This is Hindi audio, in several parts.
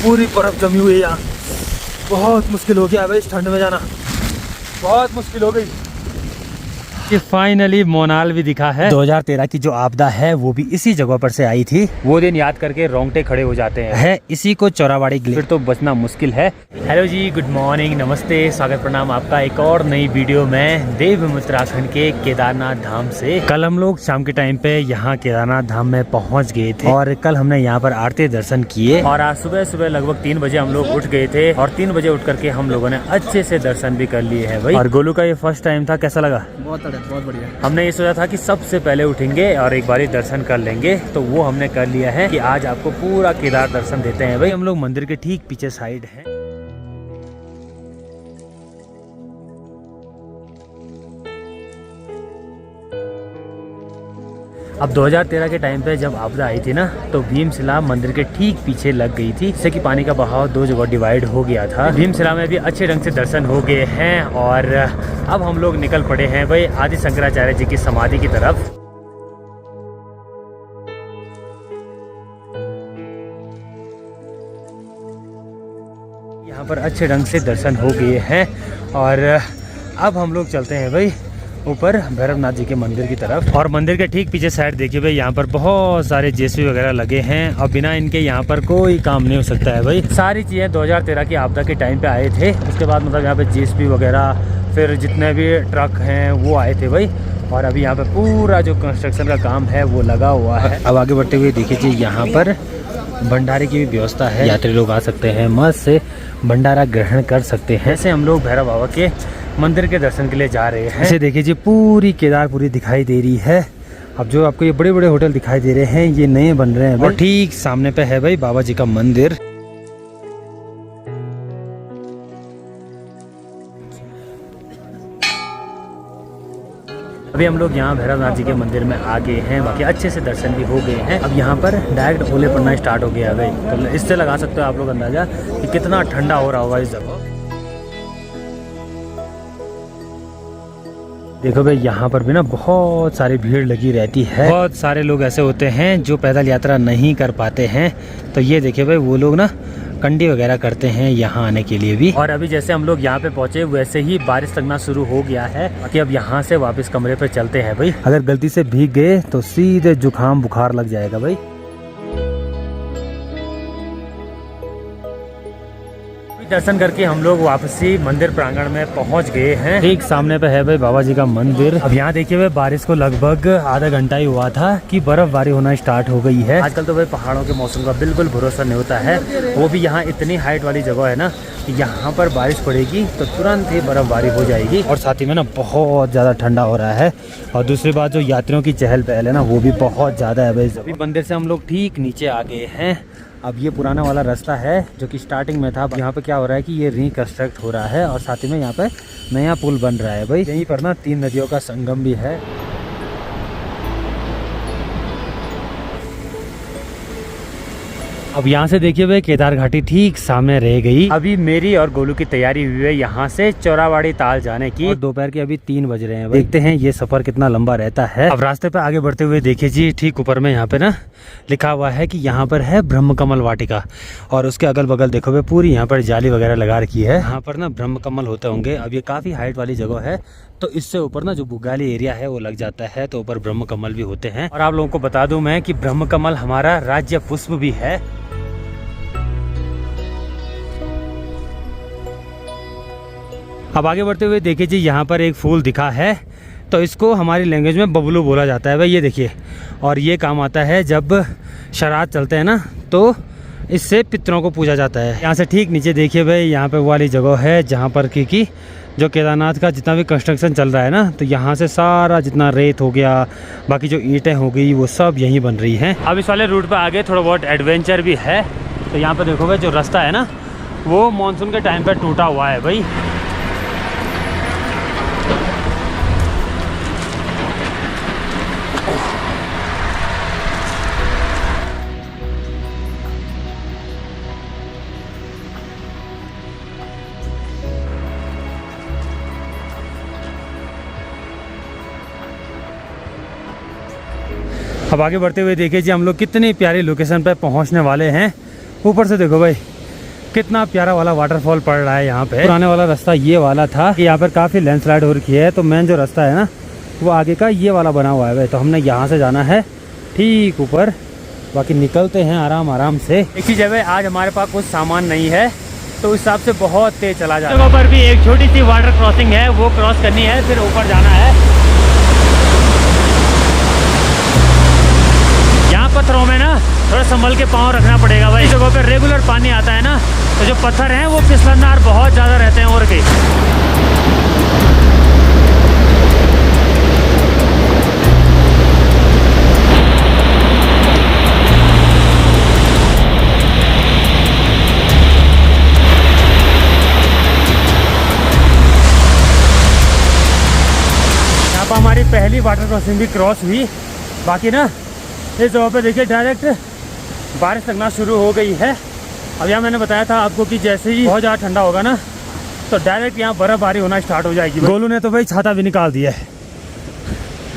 पूरी बर्फ जमी हुई है यहाँ। बहुत मुश्किल हो गया भाई इस ठंड में जाना, बहुत मुश्किल हो गई। कि फाइनली मोनाल भी दिखा है। 2013 की जो आपदा है वो भी इसी जगह पर से आई थी। वो दिन याद करके रोंगटे खड़े हो जाते हैं। है इसी को चौराबाड़ी ग्लेशियर, फिर तो बचना मुश्किल है। हेलो जी, गुड मॉर्निंग, नमस्ते, स्वागत प्रणाम आपका एक और नई वीडियो में देवभूमि उत्तराखंड के केदारनाथ धाम से। कल हम लोग शाम के टाइम पे यहाँ केदारनाथ धाम में पहुँच गए थे और कल हमने यहाँ पर आरती दर्शन किए और आज सुबह सुबह लगभग 3 बजे हम लोग उठ गए थे और 3 बजे उठ करके हम लोगों ने अच्छे से दर्शन भी कर लिए है भाई। और गोलू का ये फर्स्ट टाइम था, कैसा लगा? बहुत बढ़िया। हमने ये सोचा था कि सबसे पहले उठेंगे और एक बारी दर्शन कर लेंगे, तो वो हमने कर लिया है कि आज आपको पूरा केदार दर्शन देते हैं भाई। हम लोग मंदिर के ठीक पीछे साइड हैं। अब 2013 के टाइम पे जब आपदा आई थी ना, तो भीमशिला मंदिर के ठीक पीछे लग गई थी, जिससे कि पानी का बहाव 2 जगह डिवाइड हो गया था। भीमशिला में भी अच्छे ढंग से दर्शन हो गए हैं और अब हम लोग निकल पड़े हैं भाई आदि शंकराचार्य जी की समाधि की तरफ। यहाँ पर अच्छे ढंग से दर्शन हो गए हैं और अब हम लोग चलते हैं भाई ऊपर भैरवनाथ जी के मंदिर की तरफ। और मंदिर के ठीक पीछे साइड देखिए भाई, यहाँ पर बहुत सारे जेसीबी वगैरह लगे हैं और बिना इनके यहाँ पर कोई काम नहीं हो सकता है भाई। सारी चीज़ें 2013 की आपदा के टाइम पे आए थे, उसके बाद मतलब यहाँ पे जेसीबी वगैरह फिर जितने भी ट्रक हैं वो आए थे भाई। और अभी यहाँ पे पूरा जो कंस्ट्रक्शन का काम है वो लगा हुआ है। अब आगे बढ़ते हुए देखिए जी, यहाँ पर भंडारे की भी व्यवस्था है, यात्री लोग आ सकते हैं, मस्त से भंडारा ग्रहण कर सकते हैं। ऐसे हम लोग भैरव बाबा के मंदिर के दर्शन के लिए जा रहे हैं। ऐसे देखिए जी, पूरी केदारपुरी दिखाई दे रही है। अब जो आपको ये बड़े बड़े होटल दिखाई दे रहे हैं ये नए बन रहे हैं और ठीक सामने पे है भाई बाबा जी का मंदिर। अभी हम लोग यहाँ भैरवनाथ जी के मंदिर में आ गए हैं, बाकी अच्छे से दर्शन भी हो गए हैं। अब यहाँ पर डायरेक्ट ओले पड़ना स्टार्ट हो गया है भाई, तो इससे लगा सकते हो आप लोग अंदाजा कि कितना ठंडा हो रहा होगा इस जगह। देखो भाई, यहाँ पर भी ना बहुत सारी भीड़ लगी रहती है। बहुत सारे लोग ऐसे होते हैं जो पैदल यात्रा नहीं कर पाते हैं, तो ये देखिए भाई वो लोग ना कंडी वगैरह करते हैं यहाँ आने के लिए भी। और अभी जैसे हम लोग यहाँ पे पहुँचे वैसे ही बारिश लगना शुरू हो गया है। बाकी अब यहाँ से वापस कमरे पे चलते हैं भाई। अगर गलती से भीग गए तो सीधे जुकाम बुखार लग जाएगा भाई। दर्शन करके हम लोग वापसी मंदिर प्रांगण में पहुंच गए हैं। ठीक सामने पे है भाई बाबा जी का मंदिर। अब यहाँ देखिए भाई, बारिश को लगभग आधा घंटा ही हुआ था कि बर्फबारी होना स्टार्ट हो गई है। आजकल तो भाई पहाड़ों के मौसम का बिल्कुल भरोसा नहीं होता है। वो भी यहाँ इतनी हाइट वाली जगह है ना कि यहाँ पर बारिश पड़ेगी तो तुरंत ही बर्फबारी हो जाएगी। और साथ ही में ना बहुत ज़्यादा ठंडा हो रहा है। और दूसरी बात, जो यात्रियों की चहल पहल है ना वो भी बहुत ज़्यादा है भाई। अभी मंदिर से हम लोग ठीक नीचे आ गए हैं। अब ये पुराना वाला रास्ता है जो कि स्टार्टिंग में था। यहाँ पे क्या हो रहा है कि ये रिकंस्ट्रक्ट हो रहा है और साथ ही में यहाँ पे नया पुल बन रहा है भाई। यहीं पर ना 3 नदियों का संगम भी है। अब यहाँ से देखिए भाई केदार घाटी ठीक सामने रह गई। अभी मेरी और गोलू की तैयारी हुई है यहाँ से चौराबाड़ी ताल जाने की। और दोपहर के अभी 3 बज रहे हैं भाई। देखते हैं ये सफर कितना लंबा रहता है। अब रास्ते पे आगे बढ़ते हुए देखिए जी, ठीक ऊपर में यहाँ पे ना लिखा हुआ है कि यहाँ पर है ब्रह्म कमल वाटिका। और उसके अगल बगल देखो भाई पूरी यहाँ पर जाली वगैरह लगा रखी है। यहाँ पर ना ब्रह्म कमल होते होंगे। अब ये काफी हाइट वाली जगह है, तो इससे ऊपर ना जो बुगाली एरिया है वो लग जाता है, तो ऊपर ब्रह्म कमल भी होते हैं। और आप लोगों को बता दूं मैं कि ब्रह्म कमल हमारा राज्य पुष्प भी है। अब आगे बढ़ते हुए देखिए जी, यहाँ पर एक फूल दिखा है, तो इसको हमारी लैंग्वेज में बबलू बोला जाता है भाई। ये देखिए, और ये काम आता है जब श्राद्ध चलते हैं ना, तो इससे पितरों को पूजा जाता है। यहाँ से ठीक नीचे देखिए भाई, यहाँ पे वो वाली जगह है जहाँ पर क्योंकि जो केदारनाथ का जितना भी कंस्ट्रक्शन चल रहा है ना, तो यहाँ से सारा जितना रेत हो गया, बाकी जो ईंटें हो गई, वो सब यहीं बन रही हैं। अब इस वाले रूट पे आगे थोड़ा बहुत एडवेंचर भी है। तो यहाँ पे देखो भाई, जो रास्ता है ना वो मानसून के टाइम पे टूटा हुआ है भाई। अब आगे बढ़ते हुए देखिए जी, हम लोग कितनी प्यारी लोकेशन पे पहुंचने वाले हैं। ऊपर से देखो भाई, कितना प्यारा वाला वाटरफॉल पड़ रहा है यहाँ पे। पुराने वाला रास्ता ये वाला था कि यहाँ पर काफ़ी लैंडस्लाइड हो रखी है, तो मेन जो रास्ता है ना वो आगे का ये वाला बना हुआ है। तो हमने यहाँ से जाना है ठीक ऊपर, बाकी निकलते हैं आराम से। एक चीज़ है, आज हमारे पास कुछ सामान नहीं है तो उस हिसाब से बहुत तेज चला जाता है। जगह पर भी एक छोटी सी वाटर क्रॉसिंग है, वो क्रॉस करनी है, फिर ऊपर जाना है। यहाँ पत्थरों में ना थोड़ा संभल के पाँव रखना पड़ेगा भाई। इस जगह पर रेगुलर पानी आता है ना, तो जो पत्थर हैं वो फिसलनदार बहुत ज़्यादा रहते हैं। और के हमारी पहली वाटर क्रॉसिंग भी क्रॉस हुई। बाकी ना इस जगह पे देखिए डायरेक्ट बारिश लगना शुरू हो गई है। अब यहाँ मैंने बताया था आपको कि जैसे ही बहुत ज़्यादा ठंडा होगा ना तो डायरेक्ट यहाँ बर्फबारी होना स्टार्ट हो जाएगी। गोलू ने तो भाई छाता भी निकाल दिया है।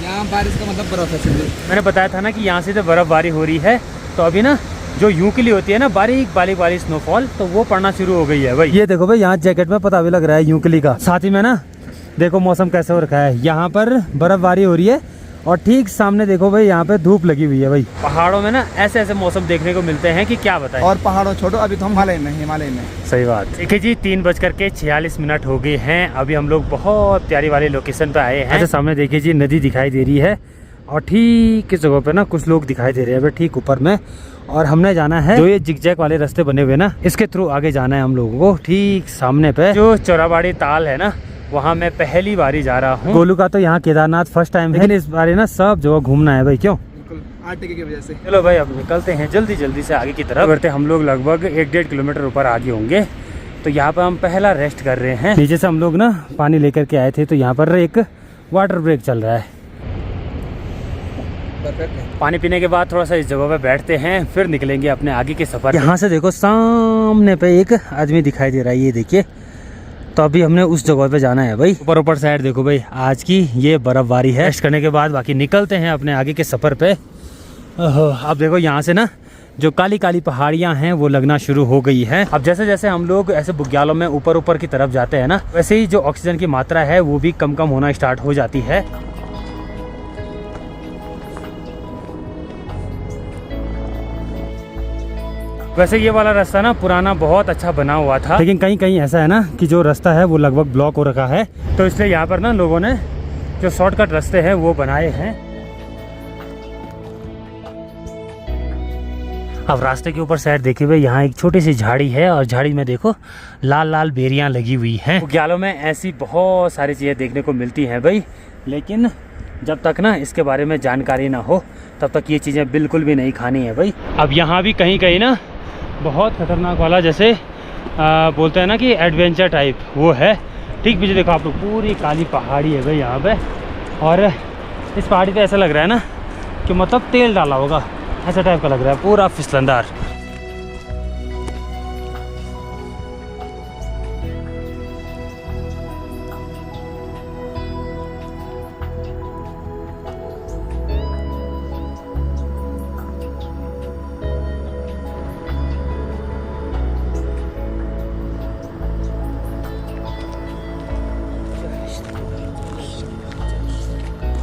यहाँ बारिश का मतलब बर्फ है। मैंने बताया था ना कि यहाँ से तो बर्फबारी हो रही है, तो अभी ना जो यूकली होती है ना बारीक बारीक वाली स्नोफॉल, तो वो पड़ना शुरू हो गई है भाई। ये देखो भाई यहाँ जैकेट में पता भी लग रहा है यूकली का। साथ ही में ना देखो मौसम कैसे हो रखा है, यहाँ पर बर्फबारी हो रही है और ठीक सामने देखो भाई यहाँ पे धूप लगी हुई है भाई। पहाड़ों में ना ऐसे ऐसे मौसम देखने को मिलते हैं कि क्या बताएं। और पहाड़ों छोड़ो, अभी तो हम हिमालय में। सही बात। देखिए जी 3:46 हो गए हैं। अभी हम लोग बहुत प्यारी वाली लोकेशन पे आए हैं। ऐसे सामने देखिए जी नदी दिखाई दे रही है और ठीक इस जगह पे ना कुछ लोग दिखाई दे रहे हैं ठीक ऊपर में। और हमने जाना है जो ये जिगजैग वाले रास्ते बने हुए ना, इसके थ्रू आगे जाना है हम लोगों को। ठीक सामने पे जो चौराबाड़ी ताल है ना, वहाँ मैं पहली बारी जा रहा हूँ। गोलू का तो यहाँ केदारनाथ फर्स्ट टाइम है, लेकिन इस बार ना सब जगह घूमना है भाई। क्यों? बिल्कुल, आटे की वजह से। चलो भाई अब निकलते हैं जल्दी से आगे की तरफ। बढ़ते हम लोग लगभग 1-1.5 किलोमीटर ऊपर आगे होंगे। तो यहाँ पर हम पहला रेस्ट कर रहे हैं। नीचे से हम लोग ना पानी लेकर के आए थे, तो यहाँ पर एक वाटर ब्रेक चल रहा है। पानी पीने के बाद थोड़ा सा इस जगह पे बैठते हैं, फिर निकलेंगे अपने आगे के सफर। यहाँ से देखो सामने पे एक आदमी दिखाई दे रहा है, ये देखिए। तो अभी हमने उस जगह पे जाना है भाई। ऊपर साइड देखो भाई, आज की ये बर्फबारी है। रेस्ट करने के बाद बाकी निकलते हैं अपने आगे के सफर पे। अब देखो यहाँ से ना जो काली काली पहाड़ियाँ हैं वो लगना शुरू हो गई है। अब जैसे जैसे हम लोग ऐसे बुग्यालों में ऊपर की तरफ जाते हैं ना, वैसे ही जो ऑक्सीजन की मात्रा है वो भी कम होना स्टार्ट हो जाती है। वैसे ये वाला रास्ता ना पुराना बहुत अच्छा बना हुआ था, लेकिन कहीं कहीं ऐसा है ना कि जो रास्ता है वो लगभग ब्लॉक हो रखा है। तो इसलिए यहाँ पर ना लोगों ने जो शॉर्टकट रास्ते हैं वो बनाए हैं। अब रास्ते के ऊपर साइड देखिए भाई, यहाँ एक छोटी सी झाड़ी है और झाड़ी में देखो लाल लाल बेरियां लगी हुई हैं। बुग्यालों में ऐसी बहुत सारी चीज़ें देखने को मिलती हैं भाई, लेकिन जब तक ना इसके बारे में जानकारी ना हो तब तक ये चीज़ें बिल्कुल भी नहीं खानी है भाई। अब यहाँ भी कहीं कहीं ना बहुत खतरनाक वाला जैसे बोलते हैं ना कि एडवेंचर टाइप वो है। ठीक पीछे देखो आप लोग पूरी काली पहाड़ी है भाई यहाँ पे, और इस पहाड़ी पे ऐसा लग रहा है ना कि मतलब तेल डाला होगा, ऐसा टाइप का लग रहा है, पूरा फिसलनदार।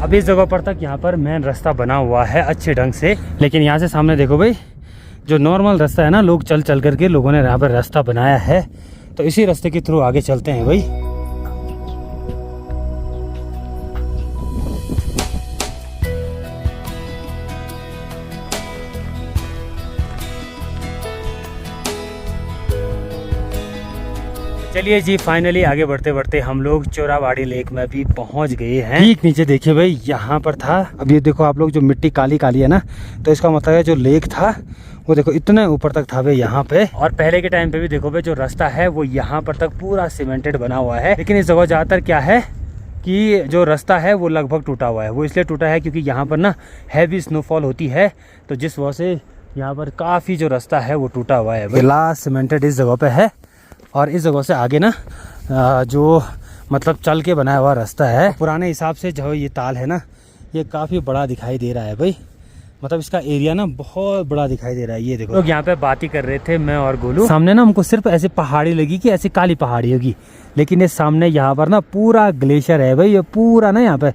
अभी इस जगह पर तक यहाँ पर मेन रास्ता बना हुआ है अच्छे ढंग से, लेकिन यहाँ से सामने देखो भाई जो नॉर्मल रास्ता है ना, लोग चल करके लोगों ने यहाँ पर रास्ता बनाया है। तो इसी रास्ते के थ्रू आगे चलते हैं भाई। चलिए जी फाइनली आगे बढ़ते बढ़ते हम लोग चौराबाड़ी लेक में भी पहुंच गए हैं। ठीक नीचे देखिए भाई, यहाँ पर था। अब ये देखो आप लोग जो मिट्टी काली काली है ना, तो इसका मतलब है जो लेक था वो देखो इतने ऊपर तक था भाई यहाँ पे। और पहले के टाइम पे भी देखो भाई जो रास्ता है वो यहाँ पर तक पूरा सीमेंटेड बना हुआ है, लेकिन इस जगह ज़्यादातर क्या है कि जो रास्ता है वो लगभग टूटा हुआ है। वो इसलिए टूटा है क्योंकि यहाँ पर ना हैवी स्नोफॉल होती है, तो जिस वजह से यहाँ पर काफ़ी जो रास्ता है वो टूटा हुआ है। लास्ट सीमेंटेड इस जगह पे है, और इस जगह से आगे ना जो मतलब चल के बनाया हुआ रास्ता है। पुराने हिसाब से जो ये ताल है ना, ये काफ़ी बड़ा दिखाई दे रहा है भाई। मतलब इसका एरिया ना बहुत बड़ा दिखाई दे रहा है। ये देखो लोग यहाँ पे बात ही कर रहे थे, मैं और गोलू। सामने ना हमको सिर्फ ऐसी पहाड़ी लगी कि ऐसी काली पहाड़ी होगी, लेकिन ये सामने यहाँ पर ना पूरा ग्लेशियर है भाई। ये पूरा ना यहाँ पे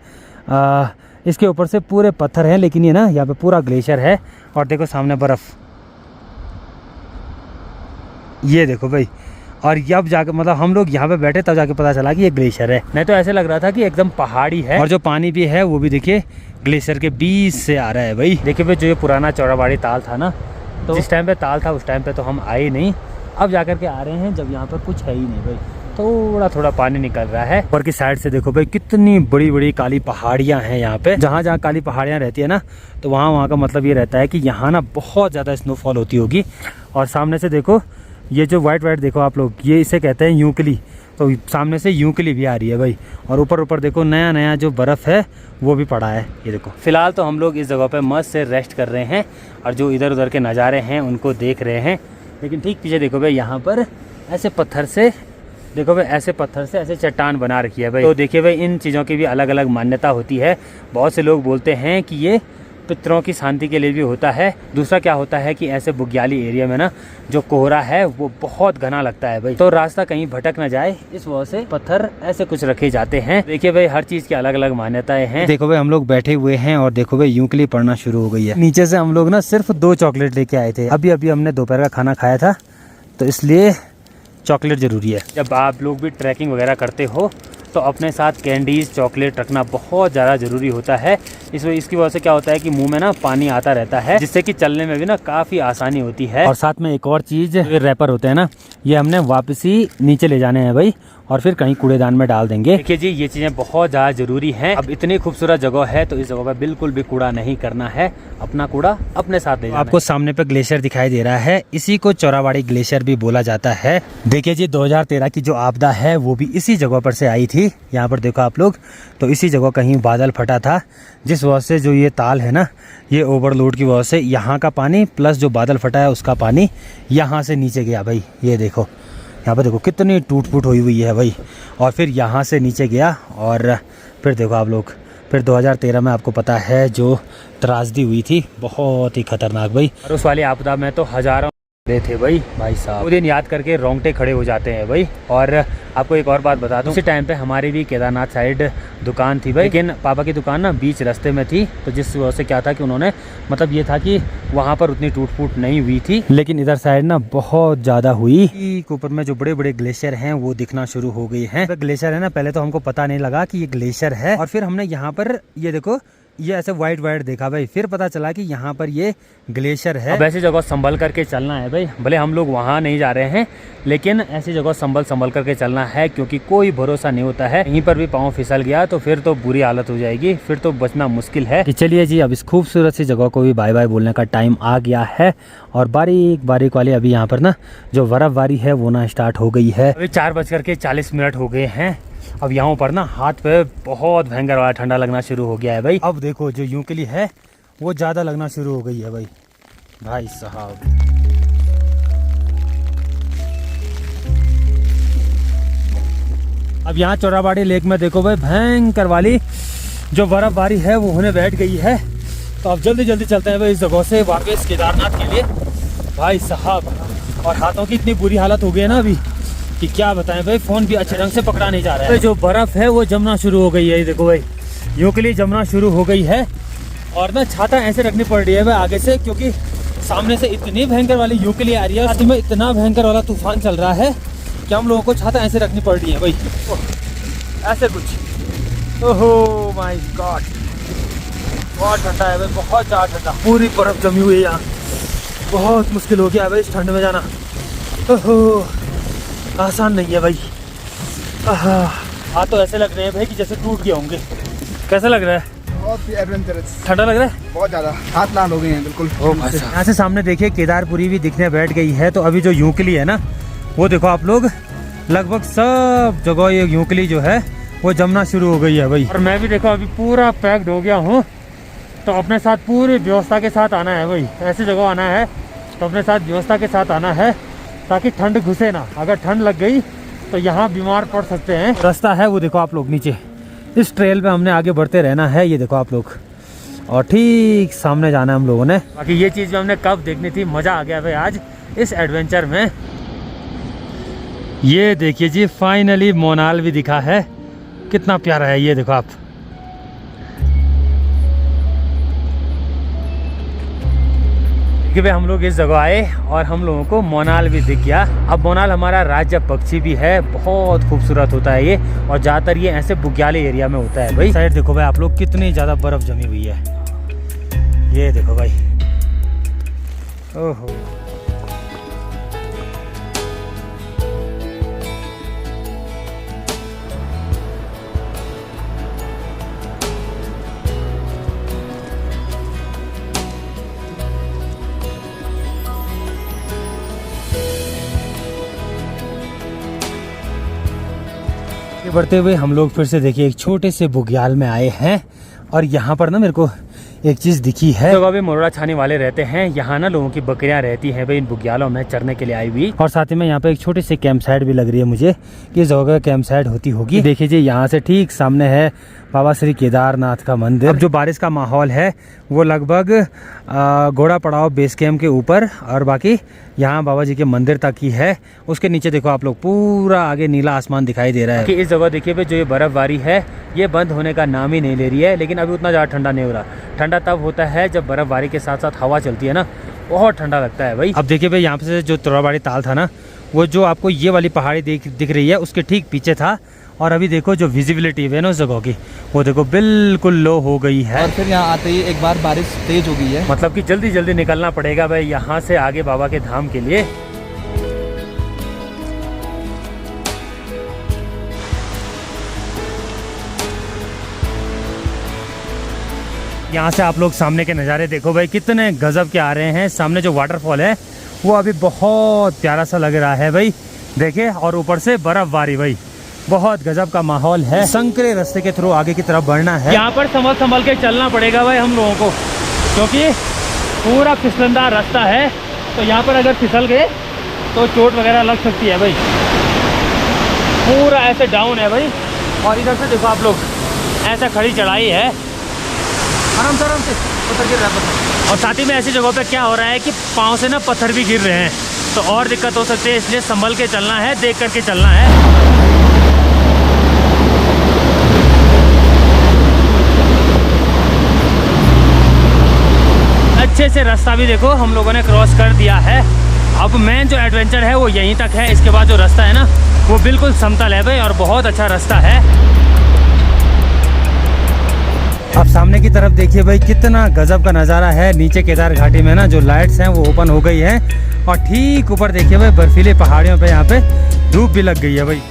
इसके ऊपर से पूरे पत्थर हैं, लेकिन ये ना यहाँ पे पूरा ग्लेशियर है। और देखो सामने बर्फ, ये देखो भाई। और अब जाके मतलब हम लोग यहाँ पे बैठे तब जाके पता चला कि ये ग्लेशियर है। नहीं तो ऐसे लग रहा था कि एकदम पहाड़ी है। और जो पानी भी है वो भी देखिए ग्लेशियर के बीच से आ रहा है भाई। देखिए भाई, जो ये पुराना चौराबाड़ी ताल था ना, तो जिस टाइम पे ताल था उस टाइम पे तो हम आए नहीं। अब जाकर के आ रहे हैं जब यहाँ पर कुछ है ही नहीं भाई, थोड़ा थोड़ा पानी निकल रहा है। ऊपर की साइड से देखो भाई कितनी बड़ी बड़ी काली पहाड़ियाँ हैं यहाँ पे। जहाँ जहाँ काली पहाड़ियाँ रहती है ना, तो वहाँ का मतलब ये रहता है कि यहाँ ना बहुत ज़्यादा स्नोफॉल होती होगी। और सामने से देखो ये जो वाइट देखो आप लोग, ये इसे कहते हैं यूकली। तो सामने से यूकली भी आ रही है भाई। और ऊपर देखो नया नया जो बर्फ़ है वो भी पड़ा है, ये देखो। फिलहाल तो हम लोग इस जगह पे मस्त से रेस्ट कर रहे हैं और जो इधर उधर के नज़ारे हैं उनको देख रहे हैं। लेकिन ठीक पीछे देखो भाई, यहाँ पर ऐसे पत्थर से देखो भाई, ऐसे पत्थर से ऐसे चट्टान बना रखी है भाई। तो देखिए भाई, इन चीज़ों की भी अलग अलग मान्यता होती है। बहुत से लोग बोलते हैं कि ये पितरों की शांति के लिए भी होता है। दूसरा क्या होता है कि ऐसे बुग्याली एरिया में ना जो कोहरा है वो बहुत घना लगता है भाई, तो रास्ता कहीं भटक ना जाए, इस वजह से पत्थर ऐसे कुछ रखे जाते हैं। देखिए भाई, हर चीज की अलग अलग मान्यताएं हैं। देखो भाई, हम लोग बैठे हुए हैं और देखो भाई यूकली पड़ना शुरू हो गई है। नीचे से हम लोग ना सिर्फ 2 चॉकलेट लेके आए थे। अभी हमने दोपहर का खाना खाया था, तो इसलिए चॉकलेट ज़रूरी है। जब आप लोग भी ट्रैकिंग वगैरह करते हो तो अपने साथ कैंडीज़ चॉकलेट रखना बहुत ज़्यादा ज़रूरी होता है। इसकी वजह से क्या होता है कि मुंह में ना पानी आता रहता है, जिससे कि चलने में भी ना काफ़ी आसानी होती है। और साथ में एक और चीज़, रैपर होते हैं ना, ये हमने वापसी नीचे ले जाने हैं भाई, और फिर कहीं कूड़ेदान में डाल देंगे। देखिए जी, ये चीज़ें बहुत ज़्यादा ज़रूरी हैं। अब इतनी खूबसूरत जगह है तो इस जगह पर बिल्कुल भी कूड़ा नहीं करना है, अपना कूड़ा अपने साथ ले जाना है। आपको सामने पे ग्लेशियर दिखाई दे रहा है, इसी को चौराबाड़ी ग्लेशियर भी बोला जाता है। देखिए जी, 2013 की जो आपदा है वो भी इसी जगह पर से आई थी। यहाँ पर देखो आप लोग, तो इसी जगह कहीं बादल फटा था, जिस वजह से जो ये ताल है ना, ये ओवरलोड की वजह से यहाँ का पानी प्लस जो बादल फटा है उसका पानी यहाँ से नीचे गया भाई। ये देखो यहाँ पर देखो कितनी टूट फूट हुई है भाई, और फिर यहाँ से नीचे गया। और फिर देखो आप लोग, फिर 2013 में आपको पता है जो त्रासदी हुई थी, बहुत ही खतरनाक भाई। और उस वाली आपदा में तो हज़ारों थे भाई साहब, वो दिन याद करके रोंगटे खड़े हो जाते हैं भाई। और आपको एक और बात बता दूं, उसी टाइम पे हमारी भी केदारनाथ साइड दुकान थी भाई, लेकिन पापा की दुकान ना बीच रास्ते में थी, तो जिस वजह से क्या था कि उन्होंने मतलब ये था कि वहाँ पर उतनी टूट फूट नहीं हुई थी, लेकिन इधर साइड ना बहुत ज़्यादा हुई। ऊपर में जो बड़े बड़े ग्लेशियर हैं वो दिखना शुरू हो गई हैं। ग्लेशियर है ना, पहले तो हमको पता नहीं लगा कि ये ग्लेशियर है, और फिर हमने यहाँ पर ये देखो ये ऐसे वाइट देखा भाई, फिर पता चला कि यहाँ पर ये ग्लेशियर है। अब ऐसी जगह संभल करके चलना है भाई, भले हम लोग वहाँ नहीं जा रहे हैं, लेकिन ऐसी जगह संभल करके चलना है, क्योंकि कोई भरोसा नहीं होता है। यहीं पर भी पाँव फिसल गया तो फिर तो बुरी हालत हो जाएगी, फिर तो बचना मुश्किल है। कि चलिए जी, अब इस खूबसूरत सी जगह को भी बाय बाय बोलने का टाइम आ गया है। और बारीक बारीक वाली अभी यहाँ पर ना जो बर्फबारी है वो ना स्टार्ट हो गई है। अभी 4:40 हो गए हैं। अब यहाँ पर ना हाथ पे बहुत भयंकर वाला ठंडा लगना शुरू हो गया है भाई। अब देखो जो यूकली है वो ज़्यादा लगना शुरू हो गई है भाई साहब। अब यहाँ चौराबाड़ी लेक में देखो भाई, भयंकर वाली जो बर्फबारी है वो होने बैठ गई है। तो अब जल्दी जल्दी चलते हैं भाई इस जगह से वापस केदारनाथ के लिए भाई साहब। और हाथों की इतनी बुरी हालत हो गई है ना अभी कि क्या बताएं भाई, फोन भी अच्छे ढंग से पकड़ा नहीं जा रहा है। जो बर्फ है वो जमना शुरू हो गई है, देखो भाई यूकली जमना शुरू हो गई है। और ना छाता ऐसे रखनी पड़ रही है भाई आगे से, क्योंकि सामने से इतनी भयंकर वाली यूकली आ रही है, साथ में इतना भयंकर वाला तूफान चल रहा है कि हम लोगों को छाता ऐसे रखनी पड़ रही है भाई, ऐसे कुछ। ओहो माय गॉड, बहुत ठंडा है भाई, बहुत ज़्यादा ठंडा, पूरी बर्फ जमी हुई है यहाँ। बहुत मुश्किल हो गया है भाई इस ठंड में जाना। ओहो, आसान नहीं है भाई। हाँ, तो ऐसे लग रहे हैं भाई कि जैसे टूट गए होंगे। कैसा लग रहा है? बहुत ही एडवेंचरस। ठंडा लग रहा है बहुत ज़्यादा, हाथ लाल हो गए हैं बिल्कुल। यहाँ से सामने देखिए केदारपुरी भी दिखने बैठ गई है। तो अभी जो यूकली है ना, वो देखो आप लोग, लगभग सब जगह ये यूकली जो है वो जमना शुरू हो गई है भाई। और मैं भी देखो अभी पूरा पैक्ड हो गया हूँ, तो अपने साथ पूरी व्यवस्था के साथ आना है भाई। ऐसी जगह आना है तो अपने साथ व्यवस्था के साथ आना है, ताकि ठंड घुसे ना। अगर ठंड लग गई तो यहाँ बीमार पड़ सकते हैं। रास्ता है वो देखो आप लोग नीचे, इस ट्रेल पे हमने आगे बढ़ते रहना है। ये देखो आप लोग, और ठीक सामने जाना है हम लोगों ने। बाकी ये चीज़ हमने कब देखनी थी, मज़ा आ गया भाई आज इस एडवेंचर में। ये देखिए जी, फाइनली मोनाल भी दिखा है, कितना प्यारा है ये देखो आप। कि भाई हम लोग इस जगह आए और हम लोगों को मोनाल भी दिख गया। अब मोनाल हमारा राज्य पक्षी भी है, बहुत खूबसूरत होता है ये, और ज़्यादातर ये ऐसे बुग्याली एरिया में होता है भाई। साइड देखो भाई आप लोग, कितनी ज़्यादा बर्फ़ जमी हुई है, ये देखो भाई। ओहो, बढ़ते हुए हम लोग फिर से देखिए एक छोटे से बुग्याल में आए हैं, और यहाँ पर ना मेरे को एक चीज़ दिखी है। तो अभी मोरड़ा छाने वाले रहते हैं यहाँ ना, लोगों की बकरियाँ रहती हैं भाई इन बुग्यालों में चरने के लिए आई हुई। और साथ ही में यहाँ पे एक छोटी सी कैंप साइट भी लग रही है मुझे कि इस जगह कैंप साइट होती होगी। देखिए जी, यहाँ से ठीक सामने है बाबा श्री केदारनाथ का मंदिर। अब जो बारिश का माहौल है वो लगभग घोड़ा पड़ाव बेस कैंप के ऊपर, और बाकी यहाँ बाबा जी के मंदिर तक ही है। उसके नीचे देखो आप लोग, पूरा आगे नीला आसमान दिखाई दे रहा है। कि इस जगह देखिए भाई, जो ये बर्फबारी है ये बंद होने का नाम ही नहीं ले रही है, लेकिन अभी उतना ज़्यादा ठंडा नहीं हो रहा। ठंडा तब होता है जब बर्फबारी के साथ साथ हवा चलती है ना, बहुत ठंडा लगता है भाई। अब देखिए भाई, यहाँ से जो तोराबाड़ी ताल था ना, वो जो आपको ये वाली पहाड़ी दिख रही है उसके ठीक पीछे था, और अभी देखो जो विजिबिलिटी है ना उस जगह की, वो देखो बिल्कुल लो हो गई है। और फिर यहाँ आते ही एक बार बारिश तेज हो गई है, मतलब कि जल्दी जल्दी निकलना पड़ेगा भाई यहाँ से आगे बाबा के धाम के लिए। यहाँ से आप लोग सामने के नज़ारे देखो भाई, कितने गजब के आ रहे हैं। सामने जो वाटरफॉल है वो अभी बहुत प्यारा सा लग रहा है भाई, देखिए, और ऊपर से बर्फबारी भाई, बहुत गजब का माहौल है। संकरे रास्ते के थ्रू आगे की तरफ बढ़ना है। यहाँ पर संभल के चलना पड़ेगा भाई हम लोगों को, क्योंकि पूरा फिसलनदार रास्ता है। तो यहाँ पर अगर फिसल गए तो चोट वगैरह लग सकती है भाई। पूरा ऐसे डाउन है भाई, और इधर से देखो आप लोग, ऐसा खड़ी चढ़ाई है, आराम से पत्थर गिर रहा है पत्थर। और साथ ही में ऐसी जगहों पे क्या हो रहा है कि पाँव से ना पत्थर भी गिर रहे हैं, तो और दिक्कत हो सकती है, इसलिए संभल के चलना है, देख करके चलना है। अच्छे से रास्ता भी देखो हम लोगों ने क्रॉस कर दिया है। अब मेन जो एडवेंचर है वो यहीं तक है, इसके बाद जो रास्ता है ना वो बिल्कुल समतल है भाई, और बहुत अच्छा रास्ता है। अब सामने की तरफ देखिए भाई, कितना गजब का नज़ारा है। नीचे केदार घाटी में ना जो लाइट्स हैं वो ओपन हो गई हैं, और ठीक ऊपर देखिए भाई बर्फीली पहाड़ियों पे यहाँ पे धूप भी लग गई है भाई।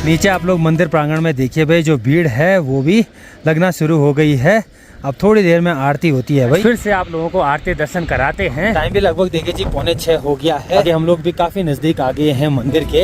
नीचे आप लोग मंदिर प्रांगण में देखिए भाई, जो भीड़ है वो भी लगना शुरू हो गई है। अब थोड़ी देर में आरती होती है भाई। फिर से आप लोगों को आरती दर्शन कराते हैं। टाइम भी लगभग देखिए जी 5:45 हो गया है। आगे हम लोग भी काफी नजदीक आ गए हैं मंदिर के।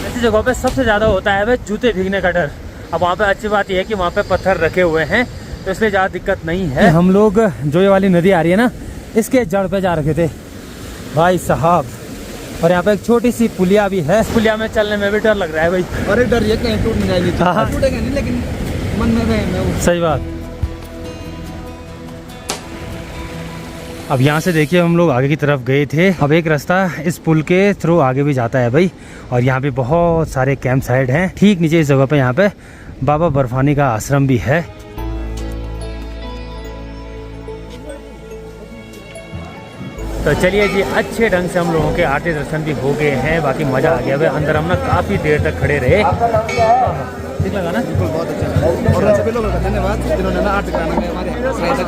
ऐसी जगहों पे सबसे ज्यादा होता है भाई जूते भीगने का डर। अब वहाँ पे अच्छी बात यह है कि वहाँ पे पत्थर रखे हुए हैं, तो इसलिए ज़्यादा दिक्कत नहीं है। हम लोग जो ये वाली नदी आ रही है ना, इसके जड़ पे जा रखे थे भाई साहब, और यहाँ पे एक छोटी सी पुलिया भी है। पुलिया में चलने में भी डर लग रहा है भाई। और एक डर ये कहीं टूट नहीं जाएगी, टूटेगा नहीं, लेकिन मन में रहे। सही बात। अब यहाँ से देखिए हम लोग आगे की तरफ गए थे। अब एक रास्ता इस पुल के थ्रू आगे भी जाता है भाई, और यहाँ पे बहुत सारे कैंप साइट हैं। ठीक नीचे इस जगह पे यहाँ पे बाबा बर्फानी का आश्रम भी है। तो चलिए जी, अच्छे ढंग से हम लोगों के आरती दर्शन भी हो गए हैं। बाकी मज़ा आ गया भाई। अंदर हम ना काफ़ी देर तक खड़े रहे। ठीक लगा ना? बिल्कुल, बहुत अच्छा। और सभी लोगों का धन्यवाद जिन्होंने ना आरती कराने में हमारी सहायता